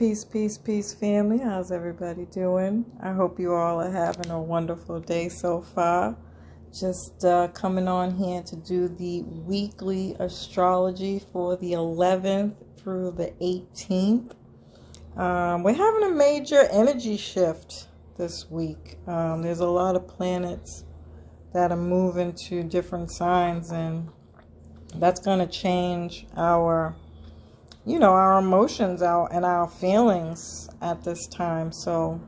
Peace, family. How's everybody doing? I hope you all are having a wonderful day so far. Just coming on here to do the weekly astrology for the 11th through the 18th. We're having a major energy shift this week. There's a lot of planets that are moving to different signs, and that's going to change our emotions and our feelings at this time. So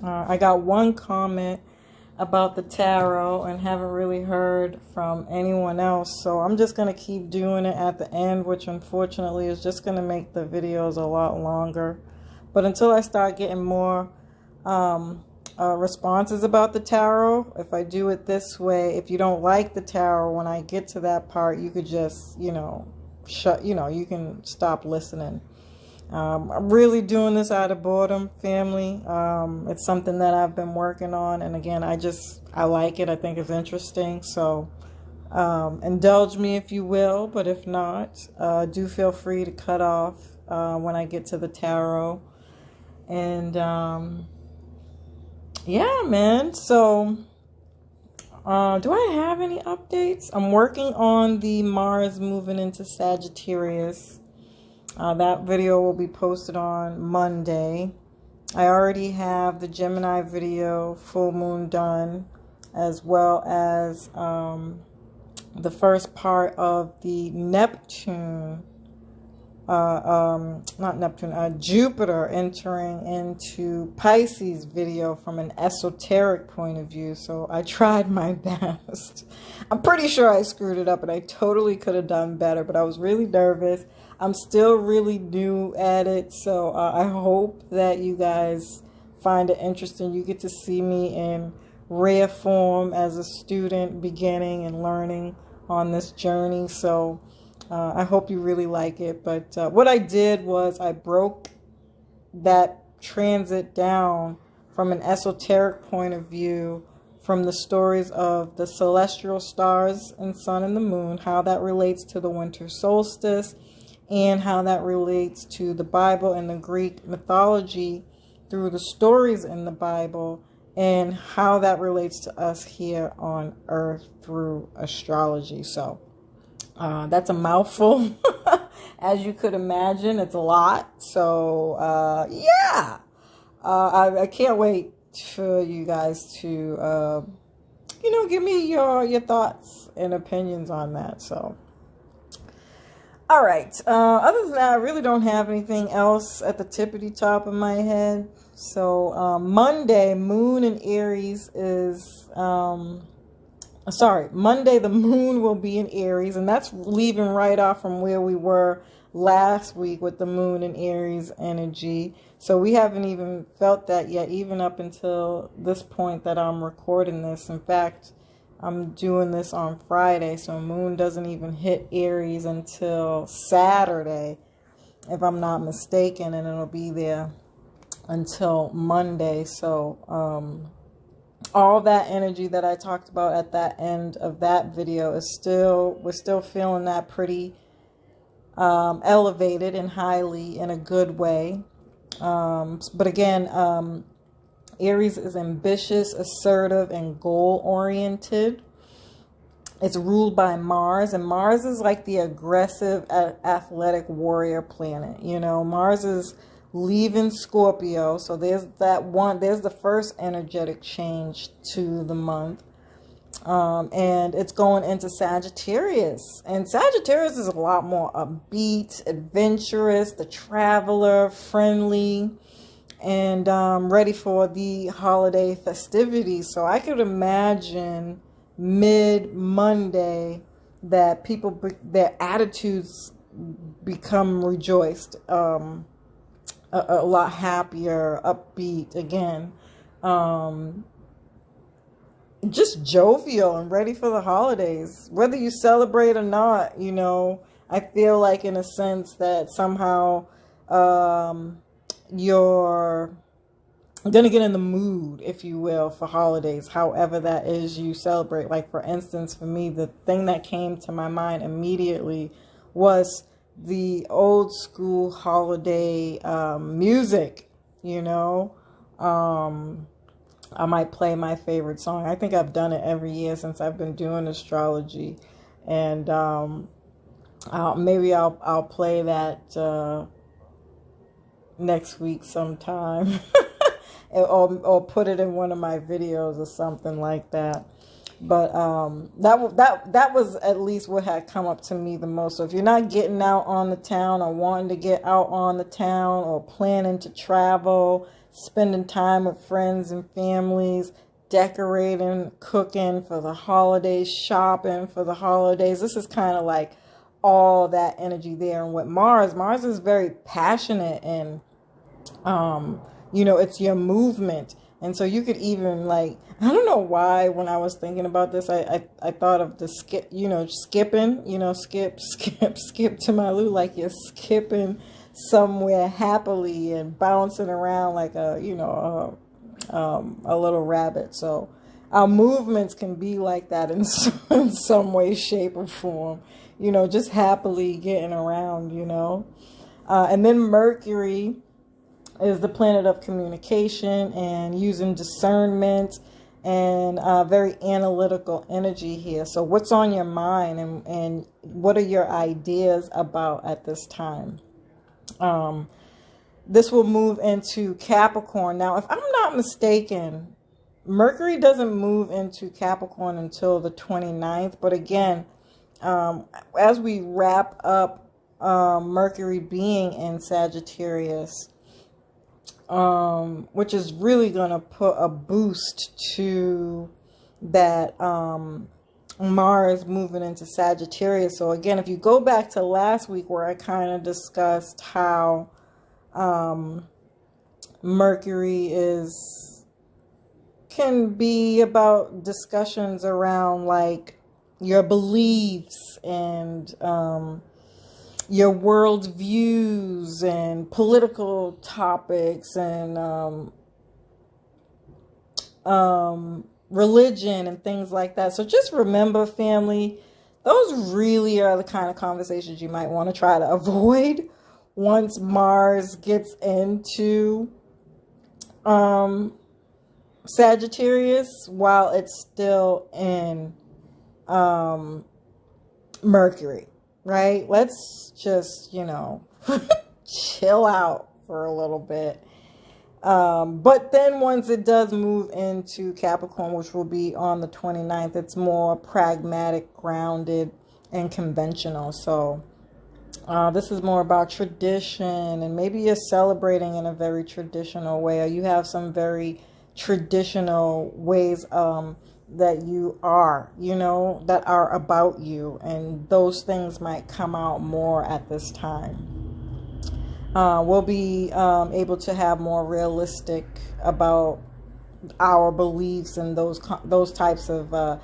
I got one comment about the tarot and haven't really heard from anyone else. So I'm just going to keep doing it at the end, which unfortunately is just going to make the videos a lot longer. But until I start getting more responses about the tarot, if I do it this way, if you don't like the tarot, when I get to that part, you could just, you can stop listening. I'm really doing this out of boredom, family. It's something that I've been working on, and again, I like it. I think it's interesting. So indulge me if you will, but if not, do feel free to cut off when I get to the tarot. And yeah, man. So do I have any updates? I'm working on the Mars moving into Sagittarius. That video will be posted on Monday. I already have the Gemini video, full moon, done, as well as the first part of the Neptune, Jupiter entering into Pisces video from an esoteric point of view. So I tried my best. I'm pretty sure I screwed it up, and I totally could have done better, but I was really nervous. I'm still really new at it, so I hope that you guys find it interesting. You get to see me in rare form as a student beginning and learning on this journey. So I hope you really like it. But what I did was I broke that transit down from an esoteric point of view, from the stories of the celestial stars and sun and the moon, how that relates to the winter solstice, and how that relates to the Bible and the Greek mythology through the stories in the Bible, and how that relates to us here on Earth through astrology. So that's a mouthful. As you could imagine, it's a lot. So yeah, I can't wait for you guys to give me your thoughts and opinions on that. So all right. Other than that, I really don't have anything else at the tippity top of my head. So Monday, moon in Aries is Monday the moon will be in Aries, and that's leaving right off from where we were last week with the moon in Aries energy. So we haven't even felt that yet, even up until this point that I'm recording this. In fact, I'm doing this on Friday, so moon doesn't even hit Aries until Saturday, if I'm not mistaken, and it'll be there until Monday. So all that energy that I talked about at that end of that video is we're still feeling that pretty elevated and highly in a good way. But again, Aries is ambitious, assertive, and goal-oriented. It's ruled by Mars, and Mars is like the aggressive, athletic warrior planet. Mars is leaving Scorpio, so there's the first energetic change to the month. And it's going into Sagittarius. And Sagittarius is a lot more upbeat, adventurous, the traveler, friendly, and ready for the holiday festivities. So I could imagine mid-Monday that people, their attitudes become rejoiced, a lot happier, upbeat again, just jovial and ready for the holidays, whether you celebrate or not. I feel like in a sense that somehow you're going to get in the mood, if you will, for holidays, however that is you celebrate. Like, for instance, for me, the thing that came to my mind immediately was the old school holiday music, you know. I might play my favorite song. I think I've done it every year since I've been doing astrology. And maybe I'll play that next week sometime. or put it in one of my videos or something like that. But that was at least what had come up to me the most. So if you're not getting out on the town or wanting to get out on the town or planning to travel, spending time with friends and families, decorating, cooking for the holidays, shopping for the holidays, this is kind of like all that energy there. And with Mars is very passionate, and you know, it's your movement. And so you could even, like, I don't know why when I was thinking about this, I thought of the skip, you know, skipping, you know, skip to my loo, like you're skipping somewhere happily and bouncing around like a, you know, a little rabbit. So our movements can be like that in some way, shape, or form, you know, just happily getting around, you know. And then Mercury is the planet of communication and using discernment and very analytical energy here. So what's on your mind, and what are your ideas about at this time? This will move into Capricorn. Now, if I'm not mistaken, Mercury doesn't move into Capricorn until the 29th. But again, as we wrap up Mercury being in Sagittarius, which is really going to put a boost to that Mars moving into Sagittarius. So again, if you go back to last week where I kind of discussed how Mercury can be about discussions around like your beliefs and your world views and political topics and religion and things like that. So just remember, family, those really are the kind of conversations you might want to try to avoid once Mars gets into Sagittarius while it's still in Mercury. Right? Let's just, you know, chill out for a little bit. But then once it does move into Capricorn, which will be on the 29th, it's more pragmatic, grounded, and conventional. So this is more about tradition, and maybe you're celebrating in a very traditional way, or you have some very traditional ways that you are, you know, that are about you, and those things might come out more at this time. We'll be able to have more realistic about our beliefs and those types of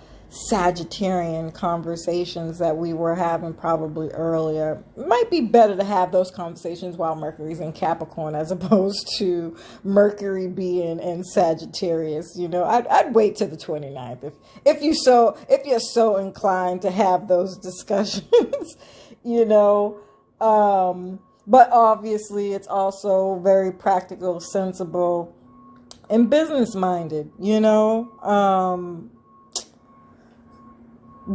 Sagittarian conversations that we were having probably earlier. It might be better to have those conversations while Mercury's in Capricorn as opposed to Mercury being in Sagittarius. You know, I'd wait till the 29th if you're so inclined to have those discussions, you know. But obviously it's also very practical, sensible, and business minded, you know.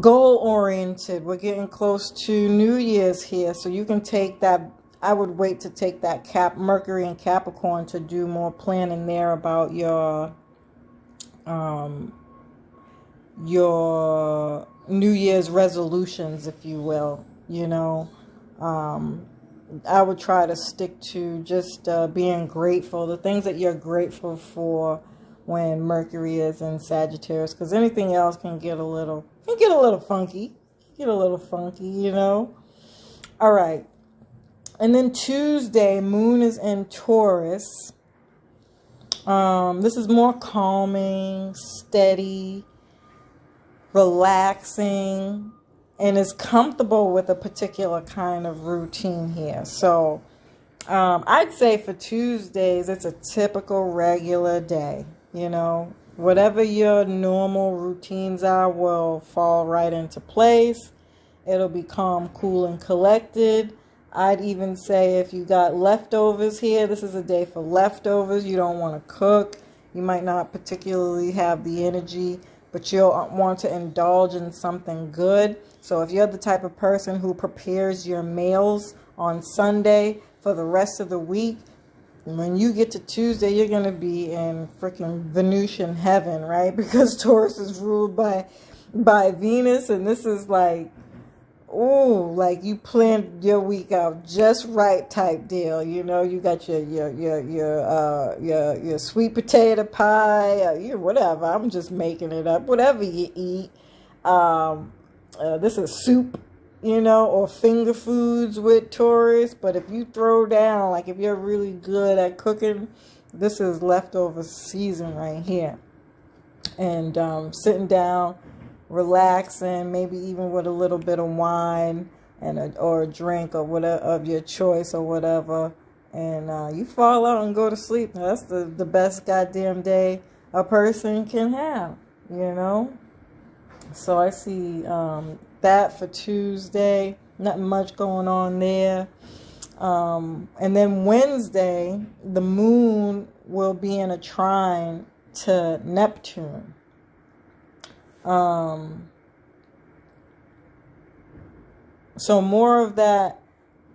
Goal oriented. We're getting close to New Year's here, so you can take that. I would wait to take that Mercury and Capricorn to do more planning there about your New Year's resolutions, if you will. You know, I would try to stick to just being grateful, the things that you're grateful for when Mercury is in Sagittarius, because anything else can get a little funky, you know. All right. And then Tuesday, Moon is in Taurus. This is more calming, steady, relaxing, and is comfortable with a particular kind of routine here. So I'd say for Tuesdays, it's a typical regular day, you know. Whatever your normal routines are will fall right into place. It'll be calm, cool, and collected. I'd even say if you got leftovers here, this is a day for leftovers. You don't want to cook. You might not particularly have the energy, but you'll want to indulge in something good. So if you're the type of person who prepares your meals on Sunday for the rest of the week, when you get to Tuesday, you're going to be in freaking Venusian heaven, right? Because Taurus is ruled by Venus, and this is like, ooh, like you planned your week out just right type deal. You know, you got your sweet potato pie, whatever. I'm just making it up. Whatever you eat. This is soup, you know, or finger foods with Taurus. But if you throw down, like if you're really good at cooking, this is leftover season right here. And sitting down, relaxing, maybe even with a little bit of wine or a drink or whatever of your choice or whatever, and you fall out and go to sleep. Now, that's the best goddamn day a person can have, you know. So I see that for Tuesday. Nothing much going on there. And then Wednesday, the moon will be in a trine to Neptune. So more of that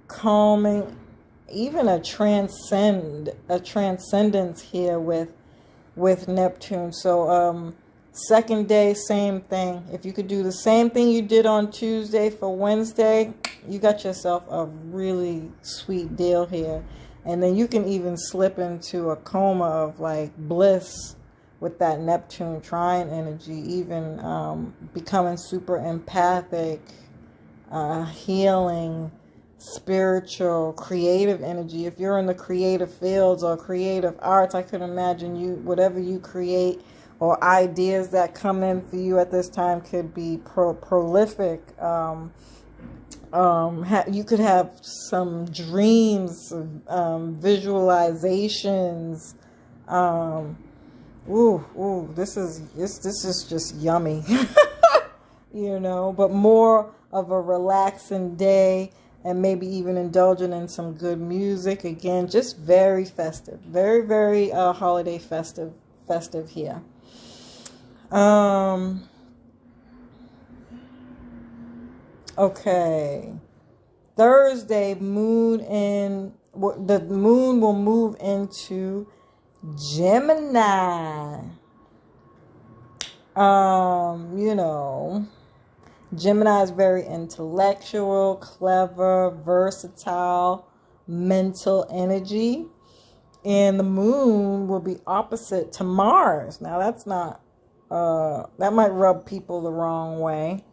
calming, even a transcendence here with Neptune. So second day, same thing. If you could do the same thing you did on Tuesday for Wednesday, you got yourself a really sweet deal here. And then you can even slip into a coma of like bliss with that Neptune trine energy, even becoming super empathic, healing, spiritual, creative energy. If you're in the creative fields or creative arts, I could imagine you, whatever you create or ideas that come in for you at this time could be prolific. You could have some dreams, visualizations. This is just yummy, you know, but more of a relaxing day, and maybe even indulging in some good music. Again, just very festive, very, very holiday festive here. Okay, Thursday, the moon will move into Gemini. You know, Gemini is very intellectual, clever, versatile, mental energy. And the moon will be opposite to Mars. Now that's not, that might rub people the wrong way,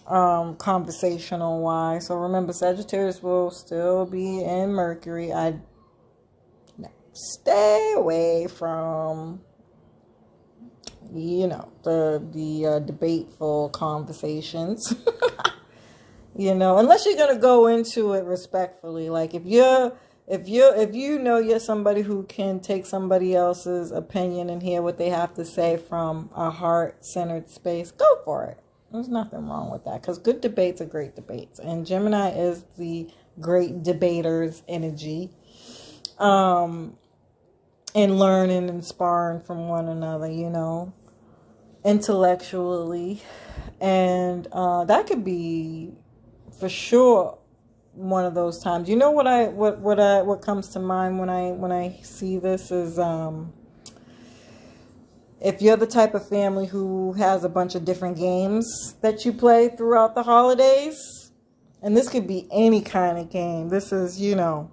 conversational wise. So remember, Sagittarius will still be in Mercury. I stay away from, you know, the debateful conversations. You know, unless you're gonna go into it respectfully. Like if you know you're somebody who can take somebody else's opinion and hear what they have to say from a heart-centered space, go for it. There's nothing wrong with that, because good debates are great debates, and Gemini is the great debater's energy. And learning and sparring from one another, you know, intellectually. And that could be for sure one of those times. You know what comes to mind when I see this is if you're the type of family who has a bunch of different games that you play throughout the holidays, and this could be any kind of game. This is, you know,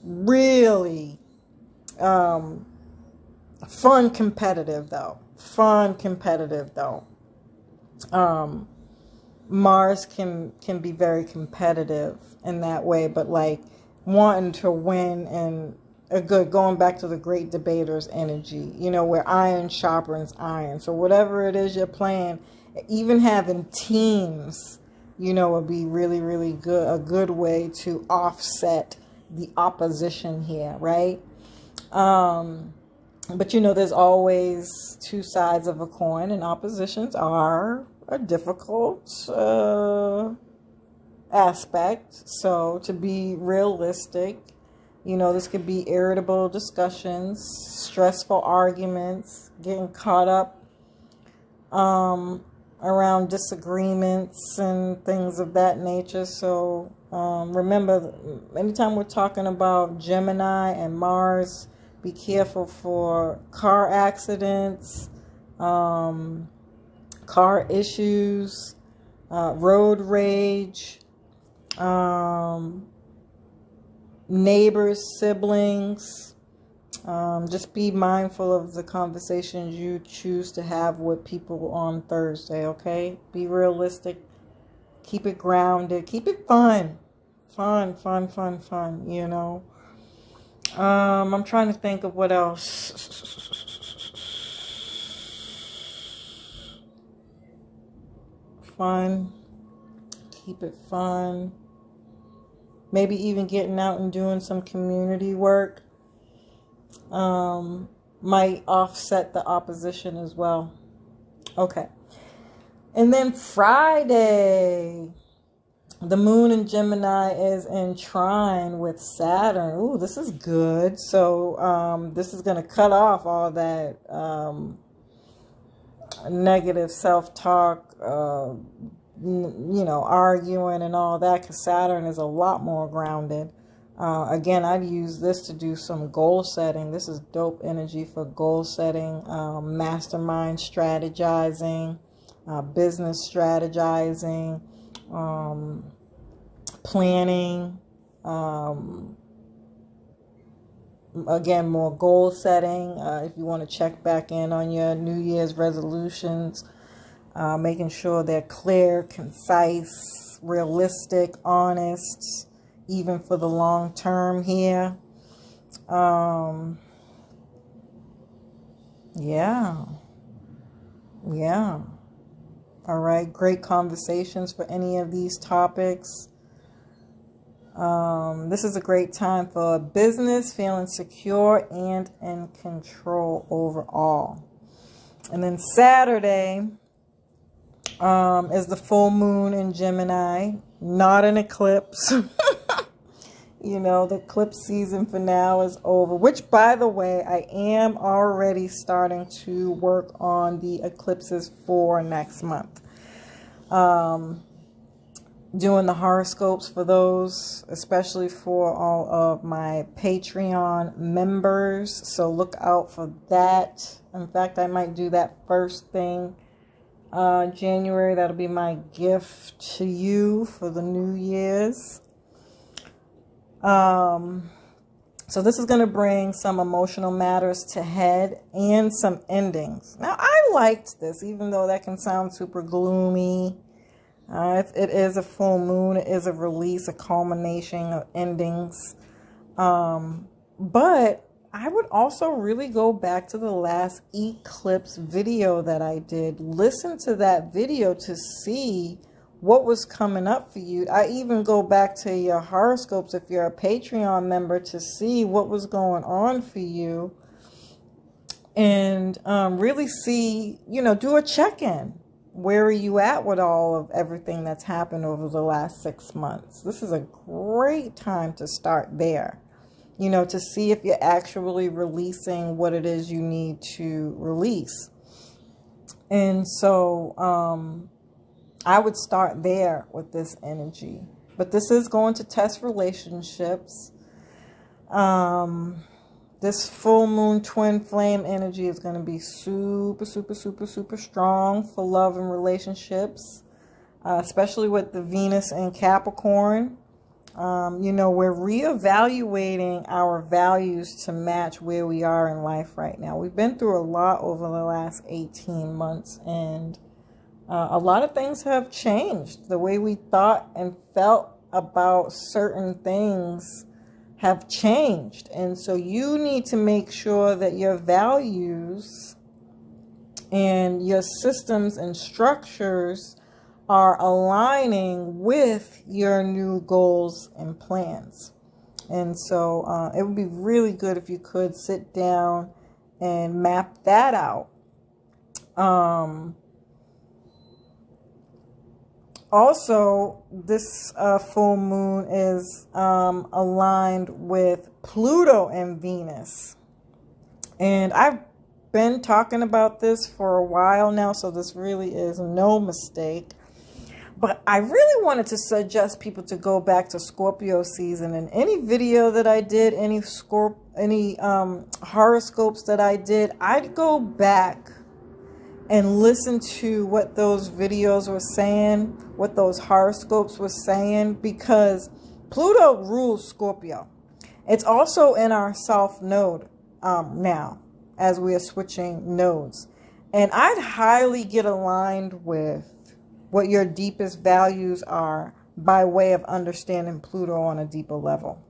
really fun competitive though. Mars can be very competitive in that way, but like wanting to win, and going back to the great debater's energy, you know, where iron sharpens iron. So whatever it is you're playing, even having teams, you know, would be really, really good, a good way to offset the opposition here, right? But you know, there's always two sides of a coin, and oppositions are difficult. aspect. So to be realistic, you know, this could be irritable discussions, stressful arguments, getting caught up around disagreements and things of that nature. So remember, anytime we're talking about Gemini and Mars, be careful for car accidents, car issues, road rage, neighbors, siblings. Just be mindful of the conversations you choose to have with people on Thursday, okay? Be realistic. Keep it grounded. Keep it fun. Fun, you know. I'm trying to think of what else. Fun. Keep it fun. Maybe even getting out and doing some community work might offset the opposition as well. Okay. And then Friday, the moon in Gemini is in trine with Saturn. Ooh, this is good. So this is going to cut off all that negative self-talk, you know, arguing and all that, because Saturn is a lot more grounded. Again, I've used this to do some goal setting. This is dope energy for goal setting, mastermind strategizing, business strategizing, planning, again, more goal setting. If you want to check back in on your New Year's resolutions, making sure they're clear, concise, realistic, honest, even for the long term here. Yeah. All right, great conversations for any of these topics. This is a great time for business, feeling secure and in control overall. And then Saturday is the full moon in Gemini, not an eclipse. You know, the eclipse season for now is over, which, by the way, I am already starting to work on the eclipses for next month. Doing the horoscopes for those, especially for all of my Patreon members. So look out for that. In fact, I might do that first thing January. That'll be my gift to you for the New Year's. So this is going to bring some emotional matters to head and some endings. Now, I liked this, even though that can sound super gloomy. It is a full moon. It is a release, a culmination of endings. But I would also really go back to the last eclipse video that I did. Listen to that video to see what was coming up for you. I even go back to your horoscopes if you're a Patreon member to see what was going on for you. And really see, you know, do a check-in. Where are you at with all of everything that's happened over the last 6 months? This is a great time to start there. You know, to see if you're actually releasing what it is you need to release. And so I would start there with this energy. But this is going to test relationships. This full moon twin flame energy is going to be super strong for love and relationships, especially with the Venus in Capricorn. You know, we're reevaluating our values to match where we are in life right now. We've been through a lot over the last 18 months, and a lot of things have changed. The way we thought and felt about certain things have changed. And so you need to make sure that your values and your systems and structures are aligning with your new goals and plans. And so it would be really good if you could sit down and map that out. Also, this full moon is aligned with Pluto and Venus. And I've been talking about this for a while now, so this really is no mistake. But I really wanted to suggest people to go back to Scorpio season, and any video that I did, any horoscopes that I did, I'd go back and listen to what those videos were saying, what those horoscopes were saying, because Pluto rules Scorpio. It's also in our South Node now, as we are switching nodes. And I'd highly get aligned with what your deepest values are by way of understanding Pluto on a deeper level.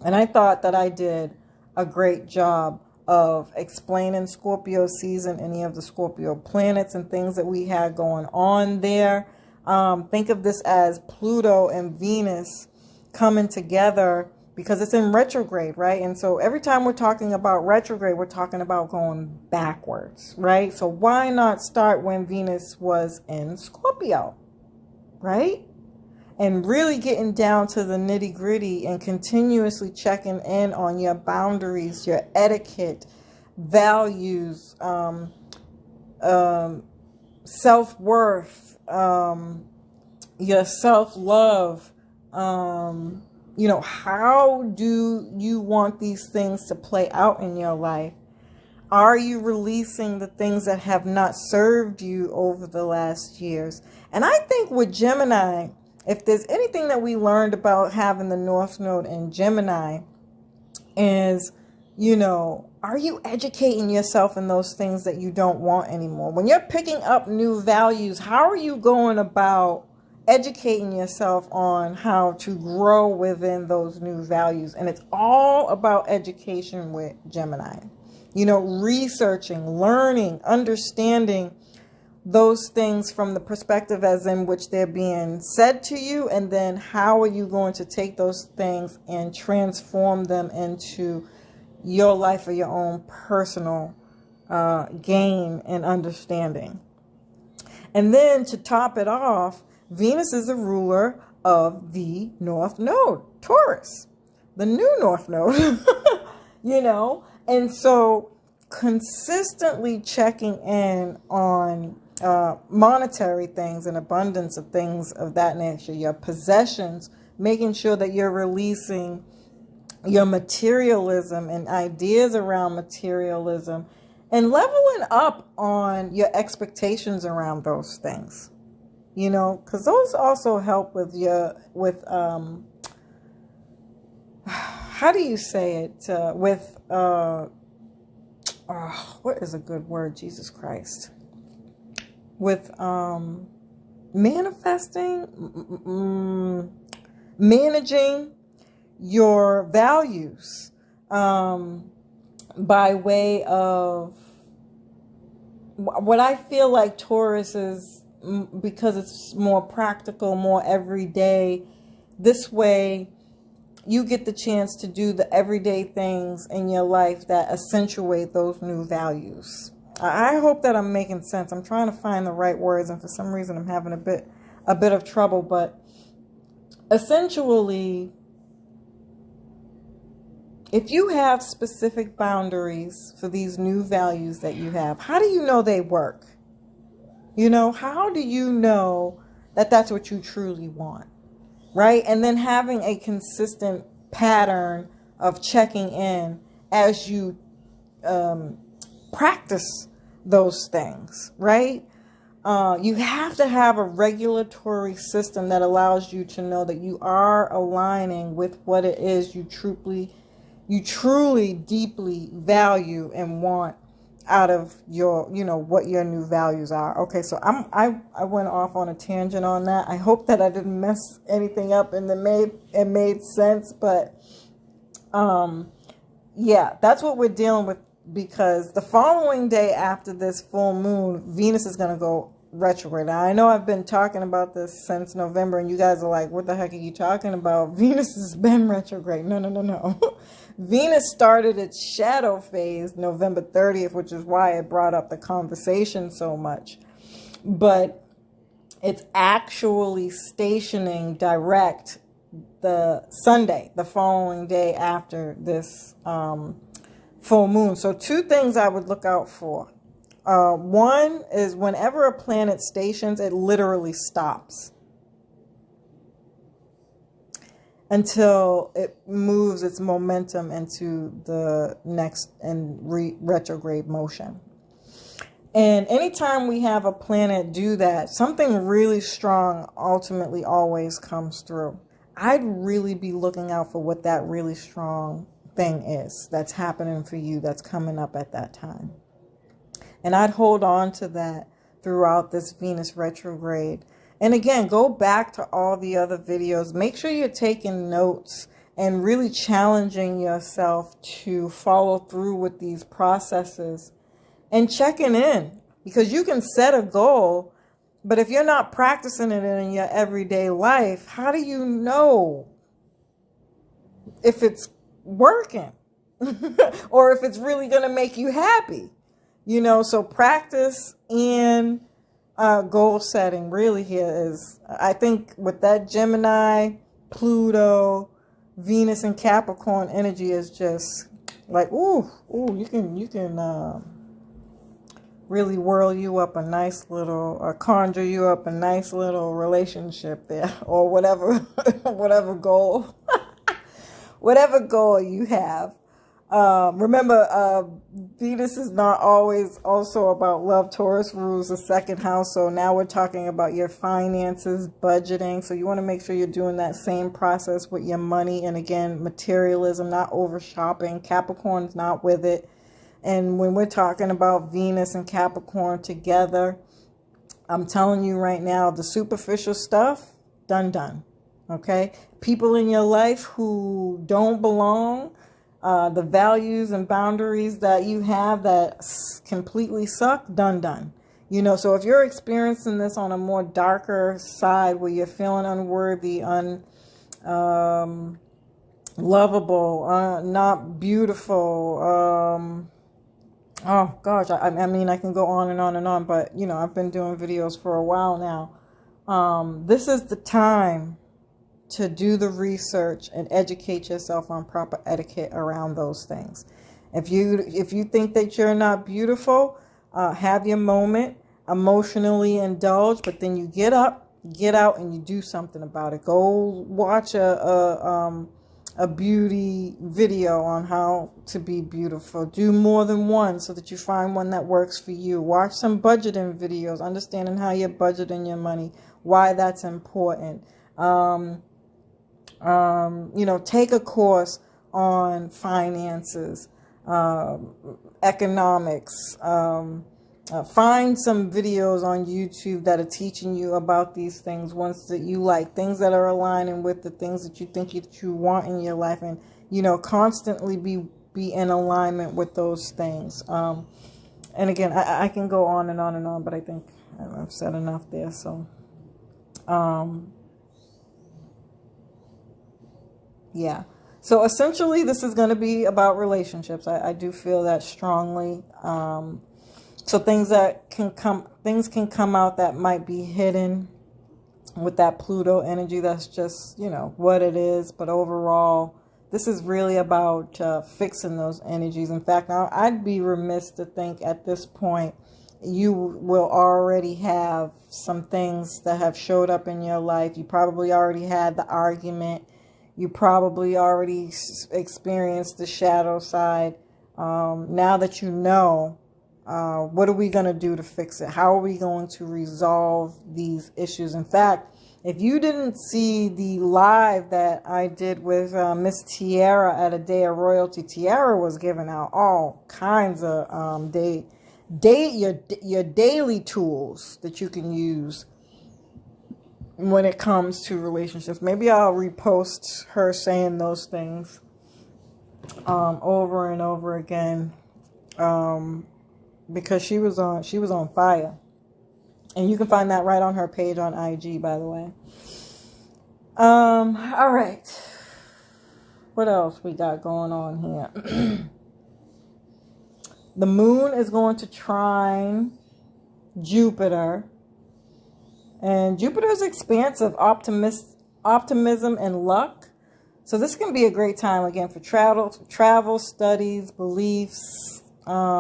And I thought that I did a great job of explaining Scorpio season, any of the Scorpio planets and things that we had going on there. Think of this as Pluto and Venus coming together, because it's in retrograde, right? And so every time we're talking about retrograde, we're talking about going backwards, right? So why not start when Venus was in Scorpio, right? And really getting down to the nitty gritty and continuously checking in on your boundaries, your etiquette, values, self-worth, your self-love. You know, how do you want these things to play out in your life? Are you releasing the things that have not served you over the last years? And I think with Gemini, if there's anything that we learned about having the North Node in Gemini is, you know, are you educating yourself in those things that you don't want anymore? When you're picking up new values, how are you going about educating yourself on how to grow within those new values? And it's all about education with Gemini. You know, researching, learning, understanding those things from the perspective as in which they're being said to you, and then how are you going to take those things and transform them into your life or your own personal gain and understanding. And then to top it off, Venus is the ruler of the North Node, Taurus, the new North Node, you know. And so consistently checking in on monetary things and abundance of things of that nature, your possessions, making sure that you're releasing your materialism and ideas around materialism, and leveling up on your expectations around those things. You know, because those also help with your, how do you say it? What is a good word? Jesus Christ. With manifesting, managing your values by way of what I feel like Taurus is, because it's more practical, more everyday. This way you get the chance to do the everyday things in your life that accentuate those new values. I hope that I'm making sense. I'm trying to find the right words, and for some reason I'm having a bit of trouble, but essentially, if you have specific boundaries for these new values that you have, how do you know they work? You know, how do you know that that's what you truly want, right? And then having a consistent pattern of checking in as you practice those things, right? You have to have a regulatory system that allows you to know that you are aligning with what it is you truly deeply value and want out of your, you know, what your new values are. Okay, so I went off on a tangent on that. I hope that I didn't mess anything up and it made sense, but yeah, that's what we're dealing with, because the following day after this full moon, Venus is going to go retrograde. Now, I know I've been talking about this since November, and you guys are like, what the heck are you talking about? Venus has been retrograde. No. Venus started its shadow phase November 30th, which is why it brought up the conversation so much. But it's actually stationing direct the Sunday, the following day after this full moon. So two things I would look out for. One is whenever a planet stations, it literally stops until it moves its momentum into the next and retrograde motion. And anytime we have a planet do that, something really strong ultimately always comes through. I'd really be looking out for what that really strong thing is that's happening for you, that's coming up at that time. And I'd hold on to that throughout this Venus retrograde. And again, go back to all the other videos. Make sure you're taking notes and really challenging yourself to follow through with these processes and checking in. Because you can set a goal, but if you're not practicing it in your everyday life, how do you know if it's working or if it's really going to make you happy? You know, so practice and goal setting really here is, I think with that Gemini, Pluto, Venus and Capricorn energy is just like, you can really whirl you up a nice little, or conjure you up a nice little relationship there, or whatever, whatever goal, whatever goal you have. Remember, Venus is not always also about love. Taurus rules the second house. So now we're talking about your finances, budgeting. So you want to make sure you're doing that same process with your money. And again, materialism, not over shopping. Capricorn's not with it. And when we're talking about Venus and Capricorn together, I'm telling you right now, the superficial stuff, done. Okay? People in your life who don't belong, the values and boundaries that you have that completely suck, done. You know, so if you're experiencing this on a more darker side where you're feeling unworthy, unlovable, not beautiful, oh gosh, I mean, I can go on and on and on, but you know, I've been doing videos for a while now. This is the time to do the research and educate yourself on proper etiquette around those things. If you think that you're not beautiful, have your moment, emotionally indulge, but then you get up, get out, and you do something about it. Go watch a beauty video on how to be beautiful. Do more than one so that you find one that works for you. Watch some budgeting videos, understanding how you're budgeting your money, why that's important. You know, take a course on finances, economics, find some videos on YouTube that are teaching you about these things, ones that you like, things that are aligning with the things that you think that you want in your life, and, you know, constantly be in alignment with those things. And again, I can go on and on and on, but I think I've said enough there. So, yeah. So essentially, this is going to be about relationships. I do feel that strongly. So things can come out that might be hidden with that Pluto energy. That's just, you know, what it is. But overall, this is really about fixing those energies. In fact, I'd be remiss to think at this point you will already have some things that have showed up in your life. You probably already had the argument. You probably already experienced the shadow side. Now that you know, what are we going to do to fix it? How are we going to resolve these issues? In fact, if you didn't see the live that I did with Miss Tiara at a Day of Royalty, Tiara was giving out all kinds of your daily tools that you can use when it comes to relationships. Maybe I'll repost her saying those things over and over again, because she was on fire. And you can find that right on her page on IG, by the way. All right. What else we got going on here? The moon is going to trine Jupiter And Jupiter's expansive, optimism, and luck. So this can be a great time, again, for travel, studies, beliefs,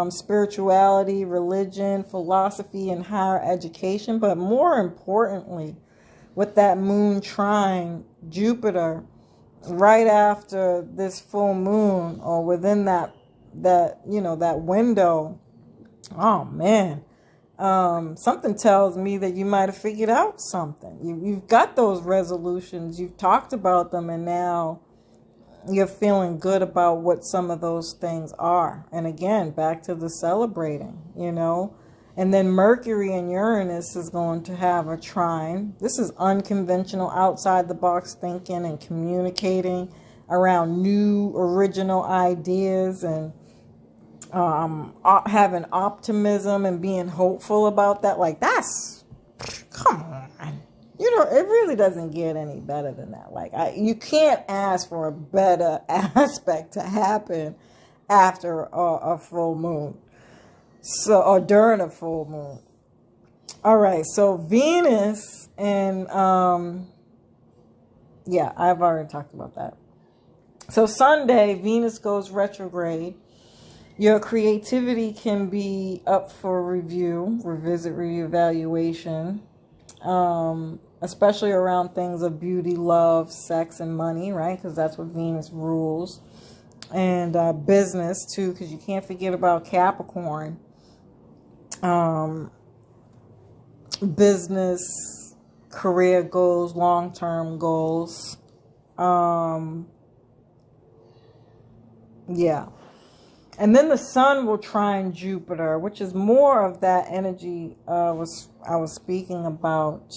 spirituality, religion, philosophy, and higher education. But more importantly, with that moon trine Jupiter, right after this full moon, or within that window, oh man, something tells me that you might have figured out something. You've got those resolutions, you've talked about them, and now you're feeling good about what some of those things are. And again, back to the celebrating, And then Mercury and Uranus is going to have a trine. This is unconventional, outside the box thinking and communicating around new, original ideas, and having optimism and being hopeful about that. Like, come on. It really doesn't get any better than that. Like, you can't ask for a better aspect to happen after a full moon. Or during a full moon. All right, so Venus and, I've already talked about that. So Sunday, Venus goes retrograde. Your creativity can be up for review, revisit, reevaluation, especially around things of beauty, love, sex, and money, right? Because that's what Venus rules. And business, too, because you can't forget about Capricorn. Business, career goals, long-term goals. And then the sun will trine Jupiter, which is more of that energy I was speaking about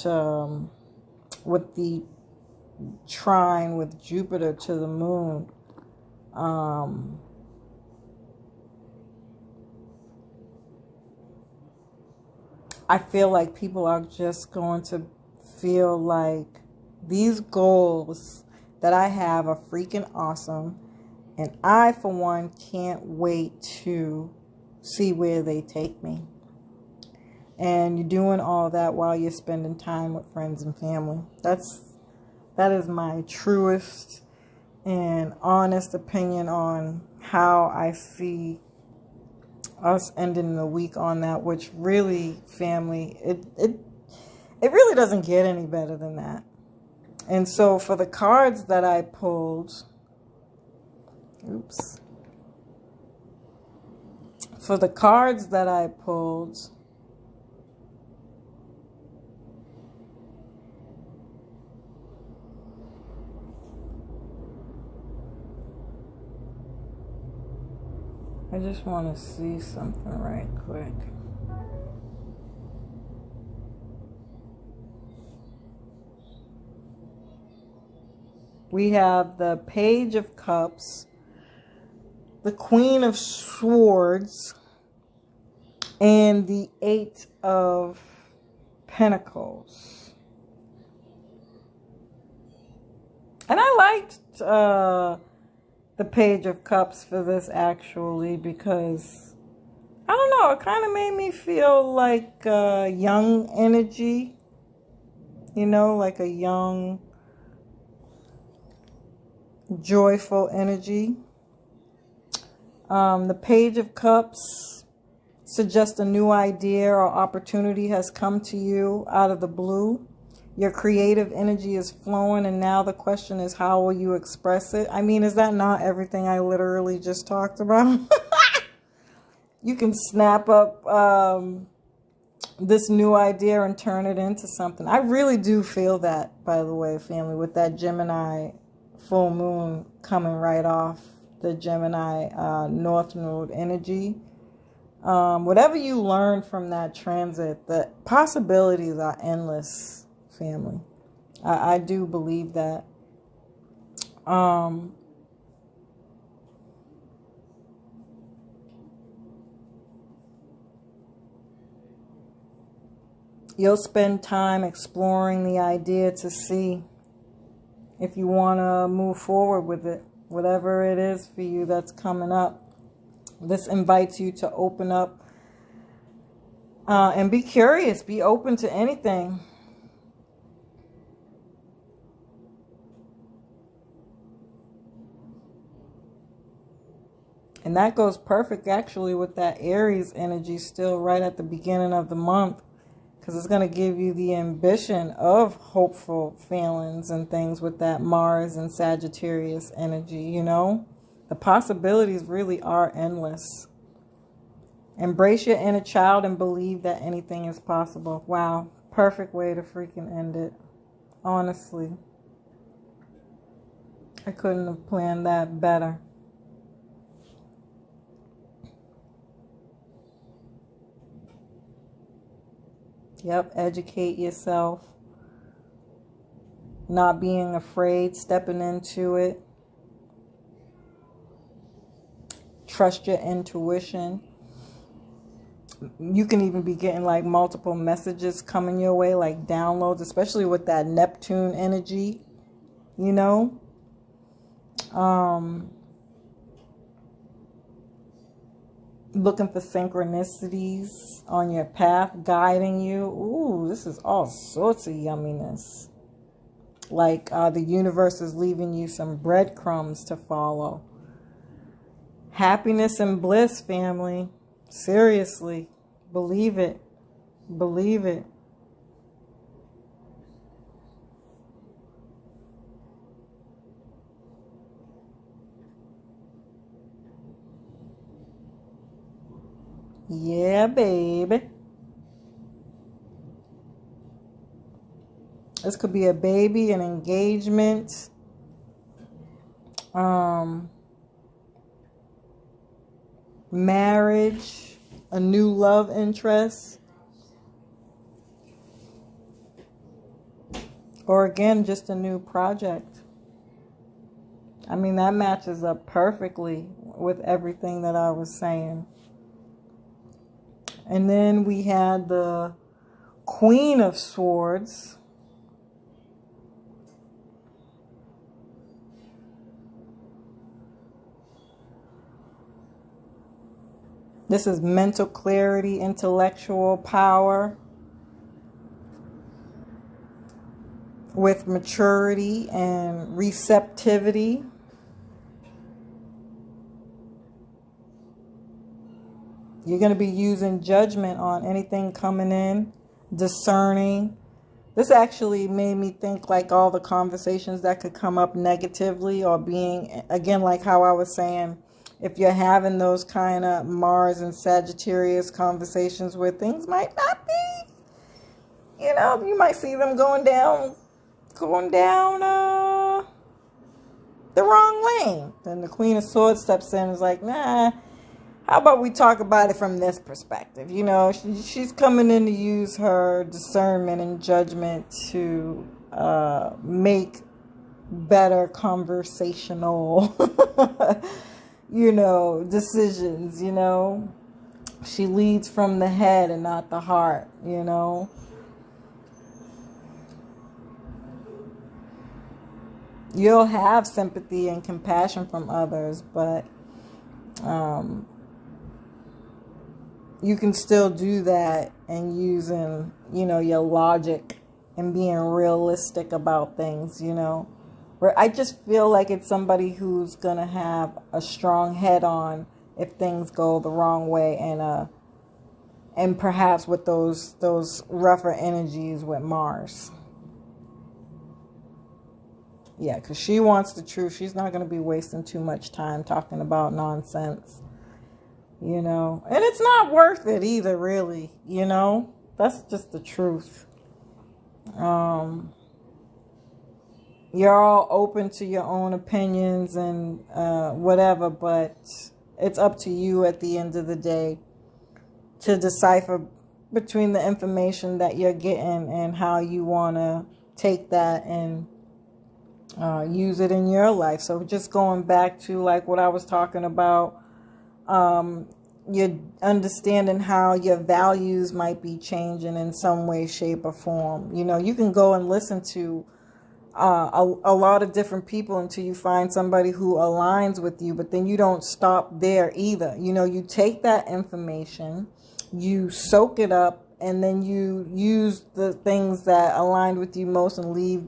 with the trine with Jupiter to the moon. I feel like people are just going to feel like these goals that I have are freaking awesome. And I, for one, can't wait to see where they take me. And you're doing all that while you're spending time with friends and family. That is my truest and honest opinion on how I see us ending the week on that, which really, family, it really doesn't get any better than that. And so for the cards that I pulled, for the cards that I pulled, I just want to see something right quick. We have the Page of Cups, the Queen of Swords, and the Eight of Pentacles. And I liked the Page of Cups for this, actually, because, I don't know, it kind of made me feel like young energy, like a young, joyful energy. The Page of Cups suggests a new idea or opportunity has come to you out of the blue. Your creative energy is flowing, and now the question is, how will you express it? I mean, is that not everything I literally just talked about? You can snap up this new idea and turn it into something. I really do feel that, by the way, family, with that Gemini full moon coming right off the Gemini North Node energy. Whatever you learn from that transit, the possibilities are endless, family. I do believe that. You'll spend time exploring the idea to see if you want to move forward with it, whatever it is for you that's coming up. This invites you to open up and be curious, be open to anything. And that goes perfect actually with that Aries energy still right at the beginning of the month, because it's going to give you the ambition of hopeful feelings and things with that Mars and Sagittarius energy, you know. The possibilities really are endless. Embrace your inner child and believe that anything is possible. Wow, perfect way to freaking end it. Honestly, I couldn't have planned that better. Yep, educate yourself. Not being afraid, stepping into it. Trust your intuition. You can even be getting like multiple messages coming your way, like downloads, especially with that Neptune energy, you know. Looking for synchronicities on your path, guiding you. Ooh, this is all sorts of yumminess. Like the universe is leaving you some breadcrumbs to follow. Happiness and bliss, family. Seriously. Believe it. Believe it. Yeah, baby. This could be a baby, an engagement. Marriage, a new love interest. Or again, just a new project. I mean, that matches up perfectly with everything that I was saying. And then we had the Queen of Swords. This is mental clarity, intellectual power with maturity and receptivity. You're going to be using judgment on anything coming in, discerning. This actually made me think like all the conversations that could come up negatively, or being, again, like how I was saying, if you're having those kind of Mars and Sagittarius conversations where things might not be, you know, you might see them going down the wrong lane. Then the Queen of Swords steps in and is like, nah, how about we talk about it from this perspective? You know, she's coming in to use her discernment and judgment to make better conversational you know, decisions, you know. She leads from the head and not the heart, you know. You'll have sympathy and compassion from others, but you can still do that and using, you know, your logic and being realistic about things, you know. Where I just feel like it's somebody who's going to have a strong head on if things go the wrong way, and perhaps with those rougher energies with Mars. Yeah, because she wants the truth. She's not going to be wasting too much time talking about nonsense, you know. And it's not worth it either, really, you know. That's just the truth. You're all open to your own opinions and whatever, but it's up to you at the end of the day to decipher between the information that you're getting and how you want to take that and use it in your life. So just going back to like what I was talking about, you're understanding how your values might be changing in some way, shape, or form. You know, you can go and listen to a lot of different people until you find somebody who aligns with you, but then you don't stop there either. You know, you take that information, you soak it up, and then you use the things that align with you most and leave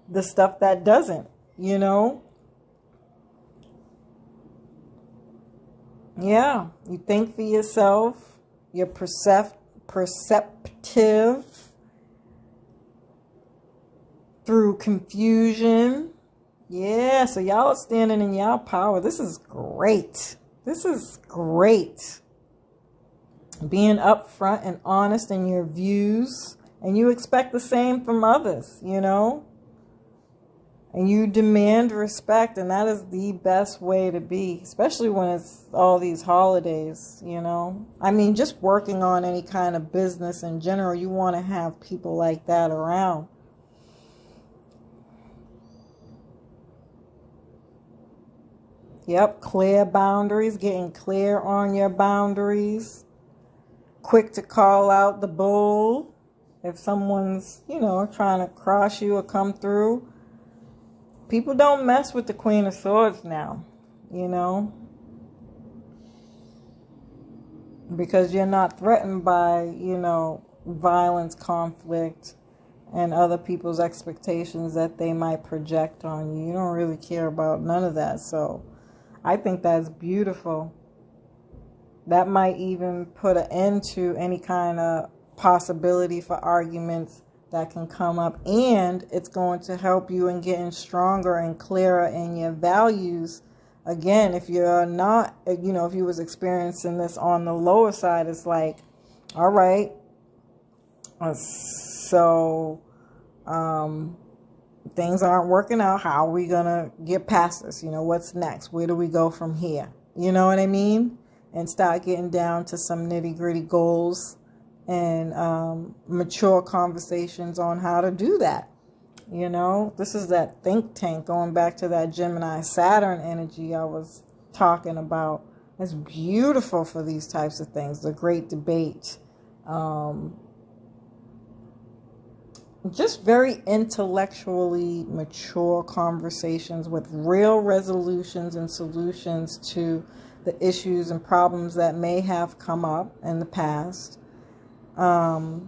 the stuff that doesn't, you know. Yeah, you think for yourself. You're perceptive through confusion. Yeah, so y'all are standing in y'all power. This is great. This is great. Being upfront and honest in your views. And you expect the same from others, you know. And you demand respect. And that is the best way to be. Especially when it's all these holidays, you know. I mean, just working on any kind of business in general. You want to have people like that around. Yep, clear boundaries, getting clear on your boundaries. Quick to call out the bull if someone's, you know, trying to cross you or come through. People don't mess with the Queen of Swords now, you know, because you're not threatened by, you know, violence, conflict, and other people's expectations that they might project on you. You don't really care about none of that, so I think that's beautiful. That might even put an end to any kind of possibility for arguments that can come up. And it's going to help you in getting stronger and clearer in your values. Again, if you're not, you know, if you was experiencing this on the lower side, it's like, all right, so things aren't working out. How are we going to get past this? You know, what's next? Where do we go from here? You know what I mean? And start getting down to some nitty gritty goals and mature conversations on how to do that. You know, this is that think tank, going back to that Gemini Saturn energy I was talking about. It's beautiful for these types of things. The great debate. Just very intellectually mature conversations with real resolutions and solutions to the issues and problems that may have come up in the past. And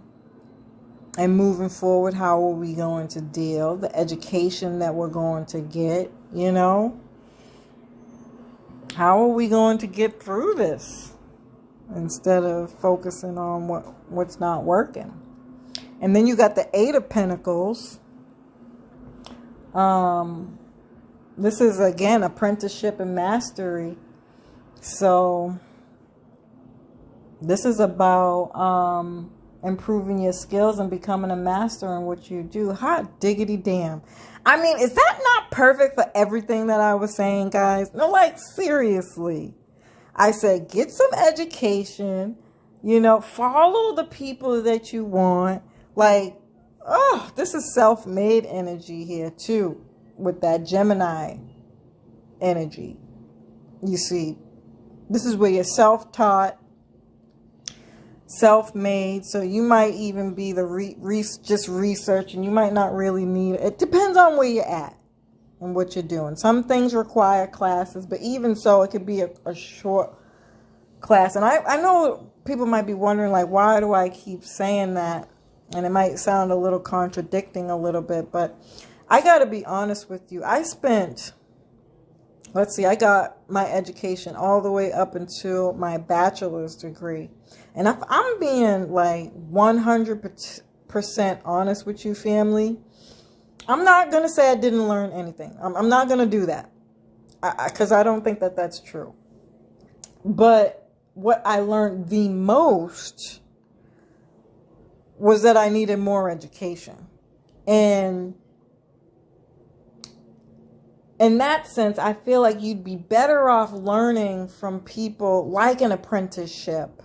moving forward, how are we going to deal? The education that we're going to get, you know? How are we going to get through this? Instead of focusing on what's not working. And then you got the Eight of Pentacles. This is, again, apprenticeship and mastery. So this is about improving your skills and becoming a master in what you do. Hot diggity damn. I mean, is that not perfect for everything that I was saying, guys? No, like, seriously. I said, get some education, you know, follow the people that you want. Like, oh, this is self-made energy here, too, with that Gemini energy. You see, this is where you're self-taught, self-made, so you might even be just researching. You might not really need it. It depends on where you're at and what you're doing. Some things require classes, but even so, it could be a short class. And I know people might be wondering, like, why do I keep saying that? And it might sound a little contradicting a little bit, but I got to be honest with you. I spent, let's see, I got my education all the way up until my bachelor's degree. And if I'm being like 100% honest with you, family, I'm not going to say I didn't learn anything. I'm not going to do that because I don't think that that's true. But what I learned the most was that I needed more education. And in that sense, I feel like you'd be better off learning from people like an apprenticeship,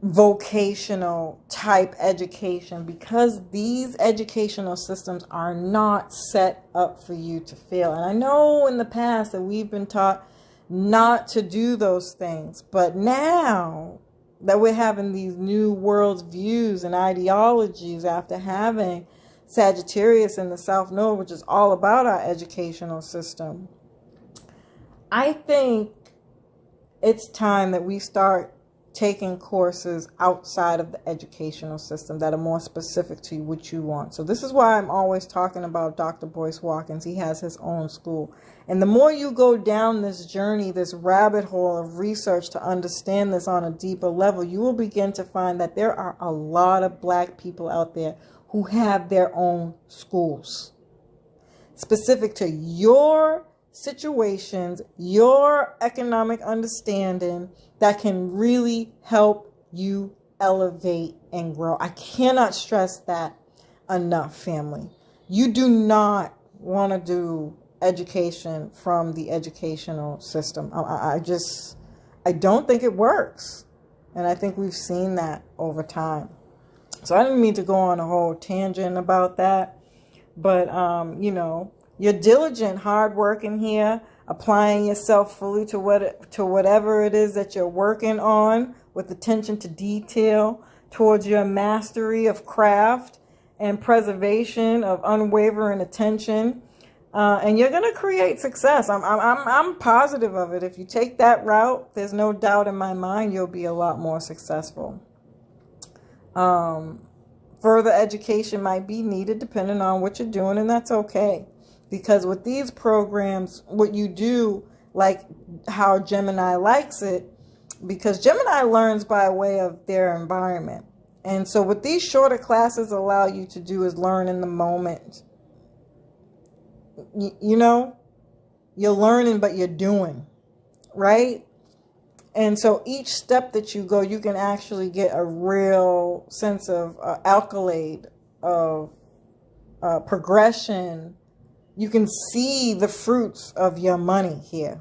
vocational type education, because these educational systems are not set up for you to fail. And I know in the past that we've been taught not to do those things, but now that we're having these new world views and ideologies after having Sagittarius in the South Node, which is all about our educational system, I think it's time that we start taking courses outside of the educational system that are more specific to what you want. So this is why I'm always talking about Dr. Boyce Watkins. He has his own school. And the more you go down this journey, this rabbit hole of research to understand this on a deeper level, you will begin to find that there are a lot of Black people out there who have their own schools specific to your situations, your economic understanding, that can really help you elevate and grow. I cannot stress that enough, family. You do not want to do education from the educational system. I don't think it works. And I think we've seen that over time. So I didn't mean to go on a whole tangent about that. But, you know, you're diligent, hard working here, applying yourself fully to whatever it is that you're working on, with attention to detail, towards your mastery of craft and preservation of unwavering attention. And you're going to create success. I'm positive of it. If you take that route, there's no doubt in my mind you'll be a lot more successful. Further education might be needed depending on what you're doing, and that's okay. Because with these programs, what you do, like how Gemini likes it, because Gemini learns by way of their environment. And so what these shorter classes allow you to do is learn in the moment. You know, you're learning, but you're doing, right? And so each step that you go, you can actually get a real sense of accolade, of progression. You can see the fruits of your money here.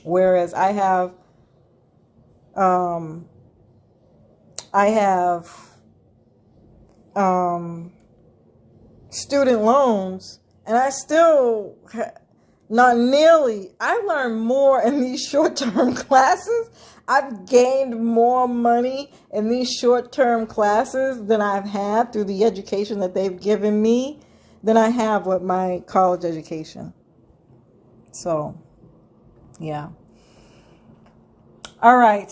Whereas I have student loans, and I still not nearly. I learned more in these short-term classes. I've gained more money in these short-term classes than I've had through the education that they've given me than I have with my college education. So, yeah. All right.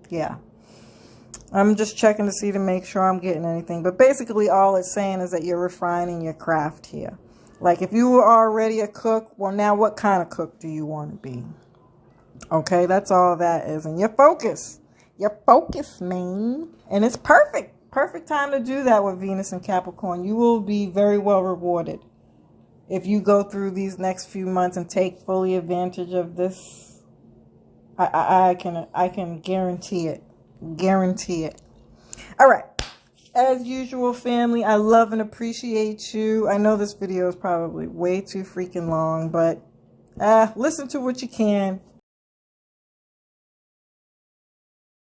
Yeah. I'm just checking to see to make sure I'm getting anything. But basically all it's saying is that you're refining your craft here. Like if you were already a cook, well now what kind of cook do you want to be? Okay, that's all that is. And your focus. Your focus, man. And it's perfect. Perfect time to do that with Venus and Capricorn. You will be very well rewarded if you go through these next few months and take fully advantage of this. I can guarantee it. Guarantee it. All right. As usual, family, I love and appreciate you. I know this video is probably way too freaking long, but listen to what you can.